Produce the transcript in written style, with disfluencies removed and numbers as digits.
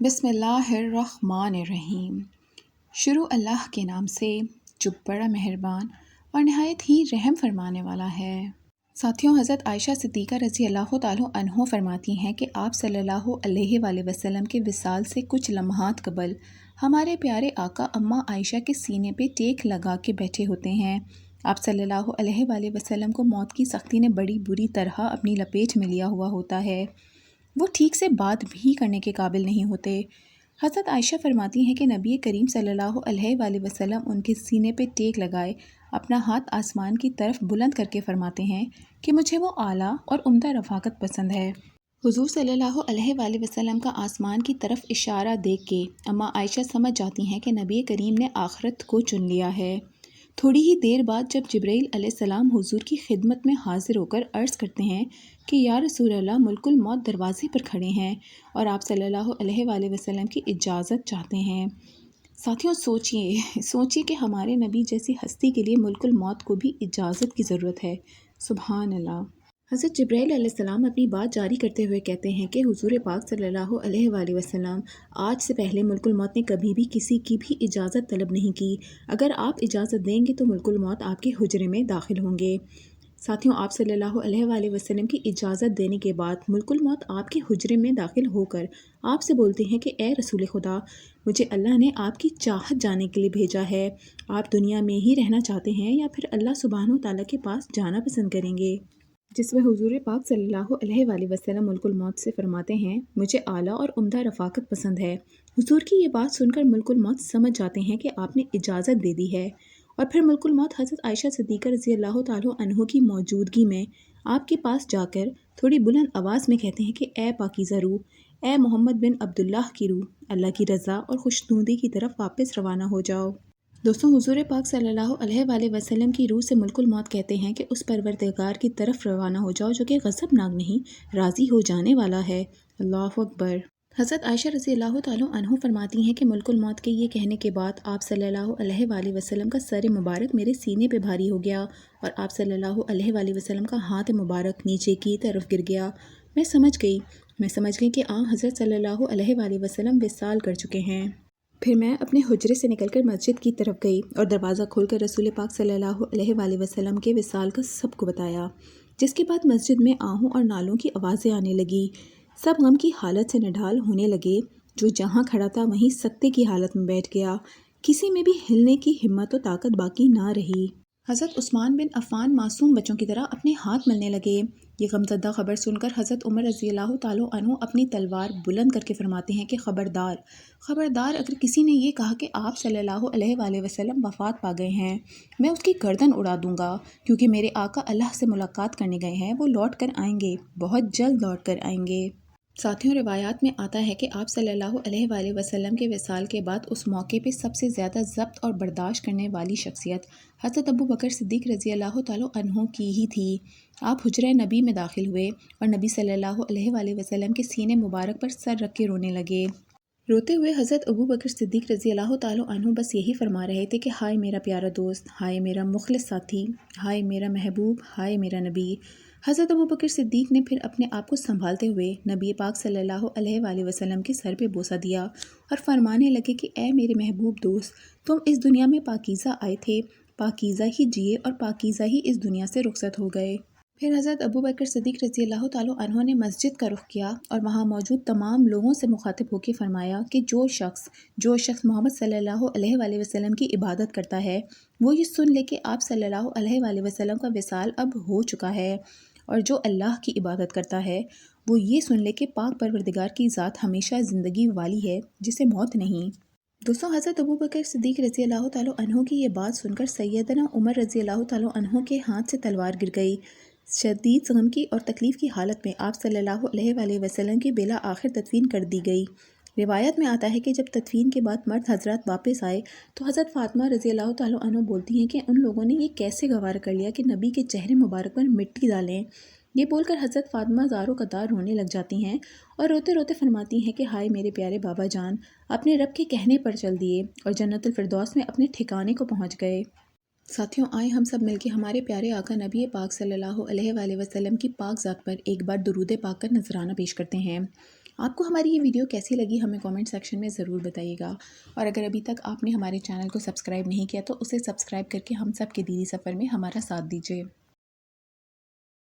بسم اللہ الرحمن الرحیم۔ شروع اللہ کے نام سے جو بڑا مہربان اور نہایت ہی رحم فرمانے والا ہے۔ ساتھیوں، حضرت عائشہ صدیقہ رضی اللہ تعالیٰ عنہ فرماتی ہیں کہ آپ صلی اللہ علیہ وآلہ وسلم کے وصال سے کچھ لمحات قبل ہمارے پیارے آقا اماں عائشہ کے سینے پہ ٹیک لگا کے بیٹھے ہوتے ہیں۔ آپ صلی اللہ علیہ وآلہ وسلم کو موت کی سختی نے بڑی بری طرح اپنی لپیٹ میں لیا ہوا ہوتا ہے۔ وہ ٹھیک سے بات بھی کرنے کے قابل نہیں ہوتے۔ حضرت عائشہ فرماتی ہیں کہ نبی کریم صلی اللہ علیہ وآلہ وسلم ان کے سینے پہ ٹیک لگائے اپنا ہاتھ آسمان کی طرف بلند کر کے فرماتے ہیں کہ مجھے وہ اعلیٰ اور عمدہ رفاقت پسند ہے۔ حضور صلی اللہ علیہ وآلہ وسلم کا آسمان کی طرف اشارہ دیکھ کے اماں عائشہ سمجھ جاتی ہیں کہ نبی کریم نے آخرت کو چن لیا ہے۔ تھوڑی ہی دیر بعد جب جبرائیل علیہ السلام حضور کی خدمت میں حاضر ہو کر عرض کرتے ہیں کہ یا رسول اللہ، ملک الموت دروازے پر کھڑے ہیں اور آپ صلی اللہ علیہ وآلہ وسلم کی اجازت چاہتے ہیں۔ ساتھیوں، سوچیے کہ ہمارے نبی جیسی ہستی کے لیے ملک الموت کو بھی اجازت کی ضرورت ہے۔ سبحان اللہ۔ حضرت جبرائیل علیہ السلام اپنی بات جاری کرتے ہوئے کہتے ہیں کہ حضور پاک صلی اللہ علیہ وآلہ وسلم آج سے پہلے ملک الموت نے کبھی بھی کسی کی بھی اجازت طلب نہیں کی۔ اگر آپ اجازت دیں گے تو ملک الموت آپ کے حجرے میں داخل ہوں گے۔ ساتھیوں، آپ صلی اللہ علیہ وآلہ وسلم کی اجازت دینے کے بعد ملک الموت آپ کے حجرے میں داخل ہو کر آپ سے بولتے ہیں کہ اے رسول خدا، مجھے اللہ نے آپ کی چاہت جانے کے لیے بھیجا ہے۔ آپ دنیا میں ہی رہنا چاہتے ہیں یا پھر اللہ سبحانہ وتعالیٰ کے پاس جانا پسند کریں گے؟ جس میں حضور پاک صلی اللہ علیہ وآلہ وسلم ملک الموت سے فرماتے ہیں، مجھے اعلیٰ اور عمدہ رفاقت پسند ہے۔ حضور کی یہ بات سن کر ملک الموت سمجھ جاتے ہیں کہ آپ نے اجازت دے دی ہے، اور پھر ملک الموت حضرت عائشہ صدیقہ رضی اللہ تعالیٰ عنہ کی موجودگی میں آپ کے پاس جا کر تھوڑی بلند آواز میں کہتے ہیں کہ اے پاکیزہ روح، اے محمد بن عبداللہ کی روح، اللہ کی رضا اور خوشنودی کی طرف واپس روانہ ہو جاؤ۔ دوستوں، حضور پاک صلی اللہ علیہ وآلہ وسلم کی روح سے ملک الموت کہتے ہیں کہ اس پروردگار کی طرف روانہ ہو جاؤ جو کہ غضبناک نہیں، راضی ہو جانے والا ہے۔ اللہ اکبر۔ حضرت عائشہ رضی اللہ تعالیٰ عنہ فرماتی ہیں کہ ملک الموت کے یہ کہنے کے بعد آپ صلی اللہ علیہ وآلہ وسلم کا سر مبارک میرے سینے پہ بھاری ہو گیا اور آپ صلی اللہ علیہ وآلہ وسلم کا ہاتھ مبارک نیچے کی طرف گر گیا۔ میں سمجھ گئی کہ حضرت صلی اللہ علیہ وآلہ وسلم وصال کر چکے ہیں۔ پھر میں اپنے حجرے سے نکل کر مسجد کی طرف گئی اور دروازہ کھول کر رسول پاک صلی اللہ علیہ وآلہ وسلم کے وصال کا سب کو بتایا، جس کے بعد مسجد میں آہوں اور نالوں کی آوازیں آنے لگی۔ سب غم کی حالت سے نڈھال ہونے لگے۔ جو جہاں کھڑا تھا وہیں سکتے کی حالت میں بیٹھ گیا۔ کسی میں بھی ہلنے کی ہمت و طاقت باقی نہ رہی۔ حضرت عثمان بن عفان معصوم بچوں کی طرح اپنے ہاتھ ملنے لگے۔ یہ غمزدہ خبر سن کر حضرت عمر رضی اللہ تعالیٰ عنہ اپنی تلوار بلند کر کے فرماتے ہیں کہ خبردار، اگر کسی نے یہ کہا کہ آپ صلی اللہ علیہ وآلہ وسلم وفات پا گئے ہیں، میں اس کی گردن اڑا دوں گا، کیونکہ میرے آقا اللہ سے ملاقات کرنے گئے ہیں، وہ لوٹ کر آئیں گے، بہت جلد لوٹ کر آئیں گے۔ ساتھیوں، روایات میں آتا ہے کہ آپ صلی اللہ علیہ وآلہ وسلم کے وصال کے بعد اس موقع پہ سب سے زیادہ ضبط اور برداشت کرنے والی شخصیت حضرت ابو بکر صدیق رضی اللہ تعالیٰ عنہ کی ہی تھی۔ آپ حجرہ نبی میں داخل ہوئے اور نبی صلی اللہ علیہ وآلہ وسلم کے سینے مبارک پر سر رکھ کے رونے لگے۔ روتے ہوئے حضرت ابو بکر صدیق رضی اللہ تعالیٰ عنہ بس یہی فرما رہے تھے کہ ہائے میرا پیارا دوست، ہائے میرا مخلص ساتھی، ہائے میرا محبوب، ہائے میرا نبی۔ حضرت ابو بکر صدیق نے پھر اپنے آپ کو سنبھالتے ہوئے نبی پاک صلی اللہ علیہ وآلہ وسلم کے سر پہ بوسہ دیا اور فرمانے لگے کہ اے میرے محبوب دوست، تم اس دنیا میں پاکیزہ آئے تھے، پاکیزہ ہی جیے اور پاکیزہ ہی اس دنیا سے رخصت ہو گئے۔ پھر حضرت ابو بکر صدیق رضی اللہ تعالیٰ عنہ نے مسجد کا رخ کیا اور وہاں موجود تمام لوگوں سے مخاطب ہو کے فرمایا کہ جو شخص محمد صلی اللہ علیہ وآلہ وسلم کی عبادت کرتا ہے، وہ یہ سن لے کہ آپ صلی اللہ علیہ وآلہ وسلم کا وصال اب ہو چکا ہے، اور جو اللہ کی عبادت کرتا ہے وہ یہ سن لے کہ پاک پروردگار کی ذات ہمیشہ زندگی والی ہے، جسے موت نہیں۔ دوستوں، حضرت ابو بکر صدیق رضی اللہ تعالیٰ عنہ کی یہ بات سن کر سیدنا عمر رضی اللہ تعالیٰ عنہ کے ہاتھ سے تلوار گر گئی۔ شدید غم کی اور تکلیف کی حالت میں آپ صلی اللہ علیہ وآلہ وسلم کی بلا آخر تدفین کر دی گئی۔ روایت میں آتا ہے کہ جب تدفین کے بعد مرد حضرات واپس آئے تو حضرت فاطمہ رضی اللہ تعالیٰ عنہ بولتی ہیں کہ ان لوگوں نے یہ کیسے گوارا کر لیا کہ نبی کے چہرے مبارک پر مٹی ڈالیں۔ یہ بول کر حضرت فاطمہ زاروں قطار رونے لگ جاتی ہیں اور روتے روتے فرماتی ہیں کہ ہائے میرے پیارے بابا جان، اپنے رب کے کہنے پر چل دیے اور جنت الفردوس میں اپنے ٹھکانے کو پہنچ گئے۔ ساتھیوں، آئے ہم سب مل کے ہمارے پیارے آقا نبی پاک صلی اللہ علیہ وآلہ وسلم کی پاک ذات پر ایک بار درود پاک کا نذرانہ پیش کرتے ہیں۔ آپ کو ہماری یہ ویڈیو کیسی لگی ہمیں کامنٹ سیکشن میں ضرور بتائیے گا، اور اگر ابھی تک آپ نے ہمارے چینل کو سبسکرائب نہیں کیا تو اسے سبسکرائب کر کے ہم سب کے دینی سفر میں ہمارا ساتھ دیجیے۔